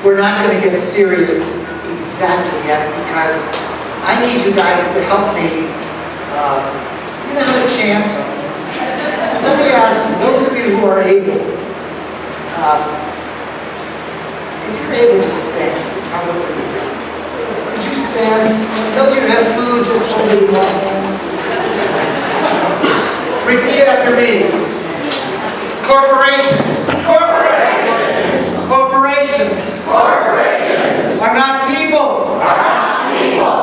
We're not going to get serious exactly yet because I need you guys to help me. You know how to chant? Let me ask those of you who are able, if you're able to stand, you probably be better. Could you stand? Those of you who have food, just hold it in one hand. Repeat after me. Corporations. Corporations. Corporations. Corporations. Are not people. Are not people.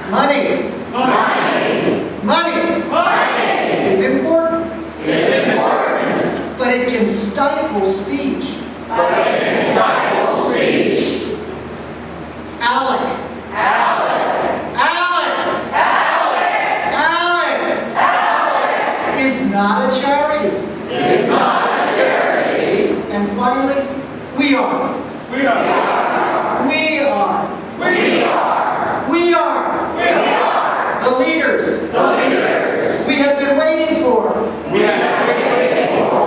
Money. Money. Money. Money. Is important. Is important. But it can stifle speech. But it can stifle speech. ALEC. ALEC. ALEC. ALEC. ALEC. ALEC. Is not a charity. Is not a charity. And finally, we are. We are. We are. We are. We are. We are. The leaders. The leaders. We have been waiting for. We have been waiting for.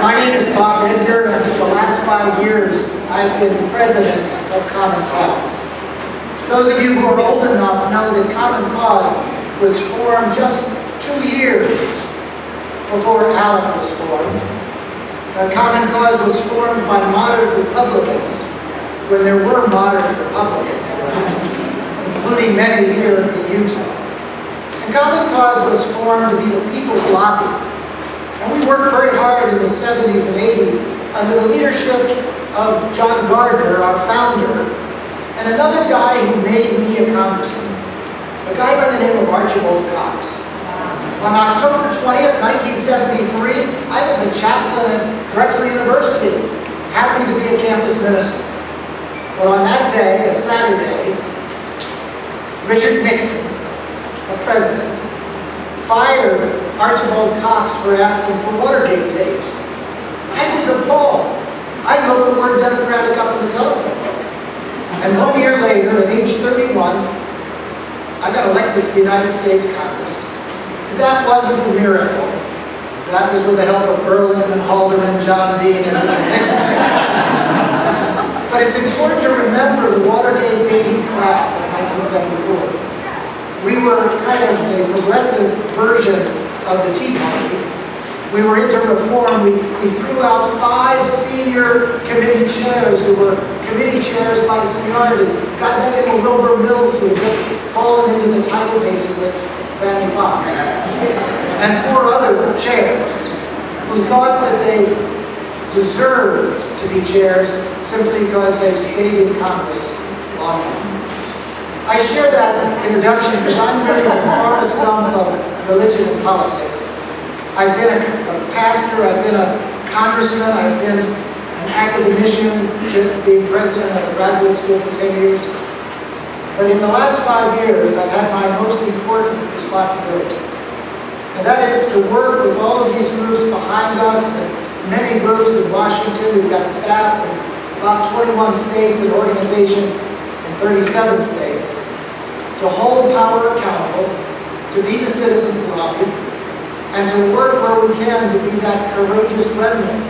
My name is Bob Edgar, and for the last 5 years, I've been president of Common Cause. Those of you who are old enough know that Common Cause was formed just 2 years before ALEC was formed. Common Cause was formed by moderate Republicans when there were moderate Republicans around, including many here in Utah. And Common Cause was formed to be the people's lobby. And we worked very hard in the 70s and 80s under the leadership of John Gardner, our founder, and another guy who made me a congressman, a guy by the name of Archibald Cox. On October 20th, 1973, I was a chaplain at Drexel University, happy to be a campus minister. But on that day, a Saturday, Richard Nixon, the president, fired Archibald Cox for asking for Watergate tapes. I was appalled. I looked the word Democratic up in the telephone book. And 1 year later, at age 31, I got elected to the United States Congress. And that wasn't the miracle. That was with the help of Earlham, Haldeman, John Dean, and Richard Nixon. But it's important to remember the Watergate baby class of 1974. We were kind of the progressive version of the Tea Party. We were into reform. We threw out 5 senior committee chairs who were committee chairs by seniority. Got men into Wilbur Mills who had just fallen into the tidal basin with Fannie Fox. And 4 other chairs who thought that they deserved to be chairs simply because they stayed in Congress long enough. I share that introduction because I'm really the Forrest Gump of religion and politics. I've been a pastor, I've been a congressman, I've been an academician, being president of a graduate school for 10 years. But in the last 5 years, I've had my most important responsibility. And that is to work with all of these groups behind us and many groups in Washington. We've got staff in about 21 states and organization in 37 states to hold power accountable, to be the citizens' lobby, and to work where we can to be that courageous remnant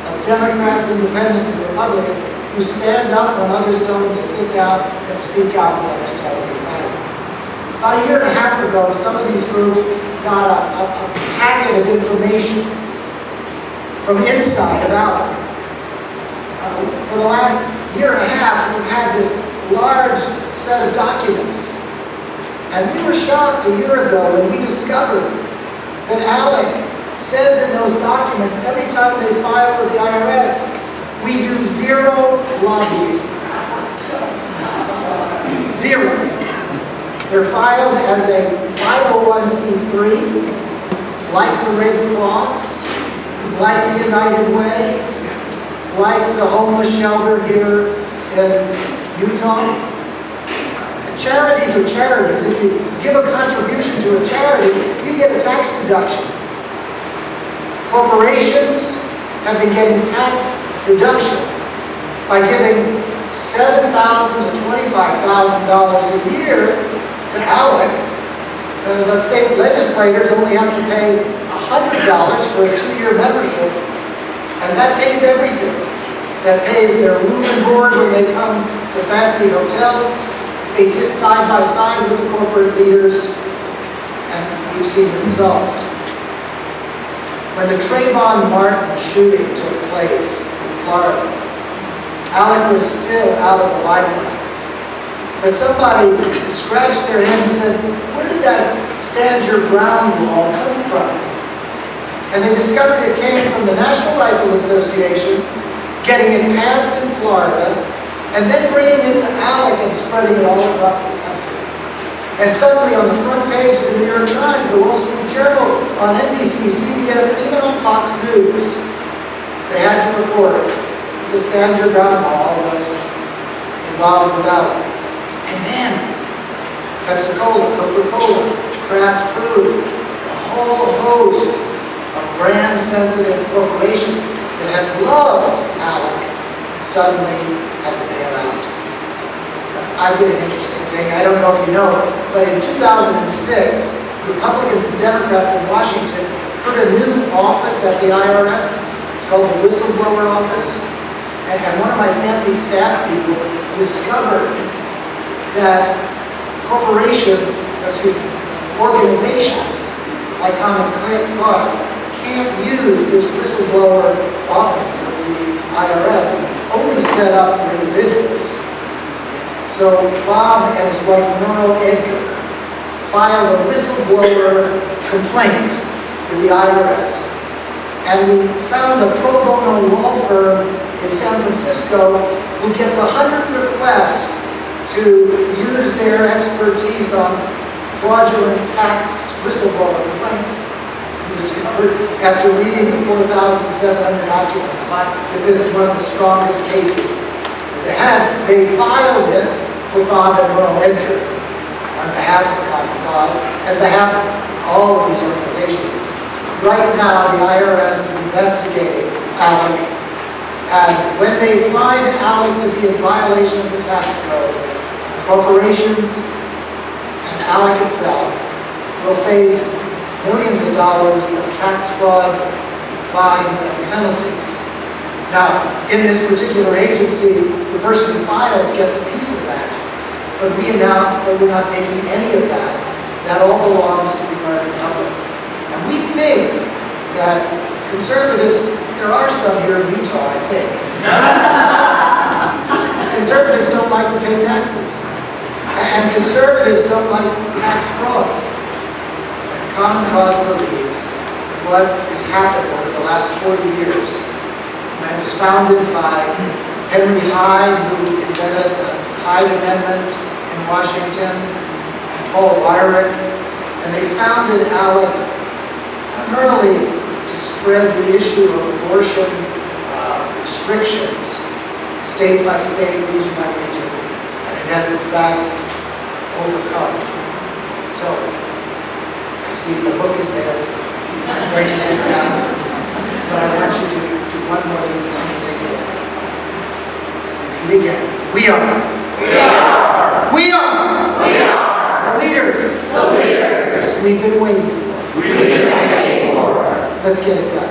of Democrats, Independents, and Republicans who stand up when others tell them to sit down and speak out when others tell them to be silent. About a year and a half ago, some of these groups got a packet of information from inside of ALEC. For the last year and a half, we've had this large set of documents. And we were shocked a year ago when we discovered that ALEC says in those documents, every time they file with the IRS, we do 0 lobbying. 0. They're filed as a 501c3, like the Red Cross, like the United Way, like the homeless shelter here in Utah. Charities are charities. If you give a contribution to a charity, you get a tax deduction. Corporations have been getting tax reduction by giving $7,000 to $25,000 a year to ALEC The state legislators only have to pay $100 for a 2-year membership, and that pays everything. That pays their room and board when they come to fancy hotels. They sit side by side with the corporate leaders, and we've seen the results. When the Trayvon Martin shooting took place in Florida, ALEC was still out of the limelight. But somebody scratched their head and said, where did that stand your ground law come from? And they discovered it came from the National Rifle Association, getting it passed in Florida, and then bringing it to ALEC and spreading it all across the country. And suddenly on the front page of the New York Times, the Wall Street Journal, on NBC, CBS, and even on Fox News, they had to report that the Stand Your Ground law was involved with ALEC. And then Pepsi-Cola, Coca-Cola, Kraft Foods, and a whole host of brand-sensitive corporations that had loved ALEC suddenly had to bail out. I did an interesting thing, I don't know if you know, but in 2006, Republicans and Democrats in Washington put a new office at the IRS. It's called the Whistleblower Office. And one of my fancy staff people discovered that organizations like Common Cause can't use this whistleblower office of the IRS. It's only set up for individuals. So Bob and his wife Merle Edgar filed a whistleblower complaint with the IRS, and we found a pro bono law firm in San Francisco who gets 100 requests to use their expertise on fraudulent tax whistleblower complaints. We discovered, after reading the 4,700 documents, that this is one of the strongest cases that they had. They filed it for Bob and Merle Edgar on behalf of the Common Cause and behalf of all of these organizations. Right now, the IRS is investigating ALEC, and when they find ALEC to be in violation of the tax code, corporations and ALEC itself will face millions of dollars of tax fraud, fines, and penalties. Now, in this particular agency, the person who files gets a piece of that, but we announced that we're not taking any of that. That all belongs to the American public. And we think that conservatives, there are some here in Utah, I think. Conservatives don't like to pay taxes. And conservatives don't like tax fraud. And Common Cause believes that what has happened over the last 40 years, when it was founded by Henry Hyde, who invented the Hyde Amendment in Washington, and Paul Weyrich, and they founded ALEC primarily to spread the issue of abortion restrictions, state by state, region by region, and it has in fact overcome. So, I see the book is there. I'm going to sit down, but I want you to do one more little tiny thing. Repeat again. We are. The leaders. We've been waiting for. Let's get it done.